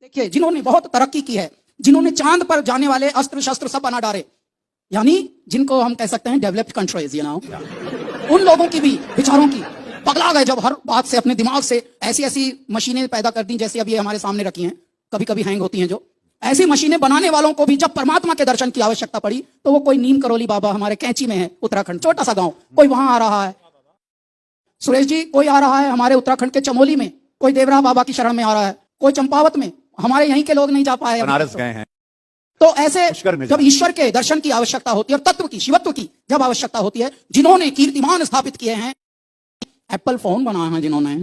देखिए, जिन्होंने बहुत तरक्की की है, जिन्होंने चांद पर जाने वाले अस्त्र शस्त्र सब बना डाले, यानी जिनको हम कह सकते हैं डेवलप्ड कंट्रीज, उन लोगों की भी विचारों की पगला गए जब हर बात से अपने दिमाग से ऐसी ऐसी मशीनें पैदा कर दी, जैसे अब ये हमारे सामने रखी हैं, कभी कभी हैंग होती हैं। जो ऐसी मशीनें बनाने वालों को भी जब परमात्मा के दर्शन की आवश्यकता पड़ी, तो वो कोई नीम करोली बाबा हमारे कैंची में है, उत्तराखंड, छोटा सा गांव, कोई वहां आ रहा है, सुरेश जी, कोई आ रहा है हमारे उत्तराखंड के चमोली में, कोई देवरा बाबा की शरण में आ रहा है, कोई चंपावत में, हमारे यहीं के लोग नहीं जा पाए, बनारस गए हैं। तो ऐसे जब ईश्वर के दर्शन की आवश्यकता होती है और तत्व की, शिवत्व की जब आवश्यकता होती है, जिन्होंने कीर्तिमान स्थापित किए हैं, एप्पल फोन बनाया है जिन्होंने,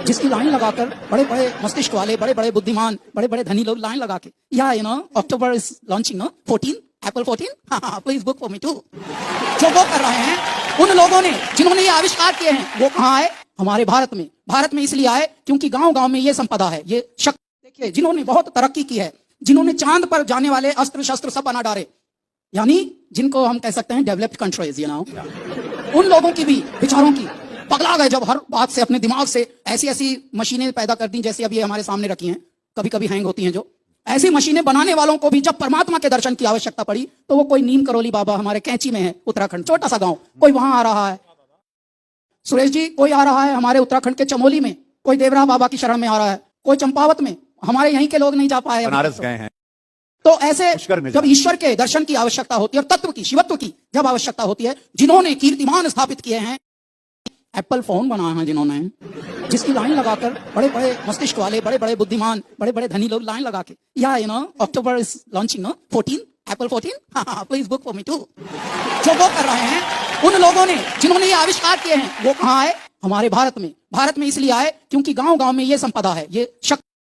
जिसकी लाइन लगाकर बड़े बड़े मस्तिष्क वाले, बड़े बड़े बुद्धिमान, बड़े बड़े धनी लोग लाइन लगा के, या October is launching 14 Apple 14, please book for me too, जो वो कर रहे हैं, उन लोगों ने जिन्होंने ये आविष्कार किए हैं, वो कहाँ आए? हमारे भारत में। भारत में इसलिए आए क्योंकि गांव गांव में ये संपदा है, ये शक्ति। देखिए, जिन्होंने बहुत तरक्की की है, जिन्होंने चांद पर जाने वाले अस्त्र शस्त्र सब बना डाले, यानी जिनको हम कह सकते हैं डेवलप्ड कंट्रीज, उन लोगों की भी विचारों की पगला गए जब हर बात से अपने दिमाग से ऐसी ऐसी मशीनें पैदा कर दी, जैसे अब ये हमारे सामने रखी हैं, कभी कभी हैंग होती हैं। जो ऐसी मशीनें बनाने वालों को भी जब परमात्मा के दर्शन की आवश्यकता पड़ी, तो वो कोई नीम करोली बाबा हमारे कैंची में है, उत्तराखंड, छोटा सा गांव, कोई वहां आ रहा है, सुरेश जी, कोई आ रहा है हमारे उत्तराखंड के चमोली में, कोई देवरा बाबा की शरण में आ रहा है, कोई चंपावत में, हमारे यहीं के लोग नहीं जा पाए, बनारस गए हैं। तो ऐसे जब ईश्वर के दर्शन की आवश्यकता होती है और तत्व की, शिवत्व की जब आवश्यकता होती है, जिन्होंने कीर्तिमान स्थापित किए हैं, एप्पल फोन बनाया है जिन्होंने, जिसकी लाइन लगाकर बड़े बड़े मस्तिष्क वाले, बड़े बड़े बुद्धिमान, बड़े बड़े धनी लोग लाइन लगा के, या October is launching 14 Apple 14, please book for me too, जो वो कर रहे हैं, उन लोगों ने जिन्होंने ये आविष्कार किए हैं, वो कहाँ आए? हमारे भारत में। भारत में इसलिए आए क्योंकि गांव गांव में ये संपदा है, ये शक्ति।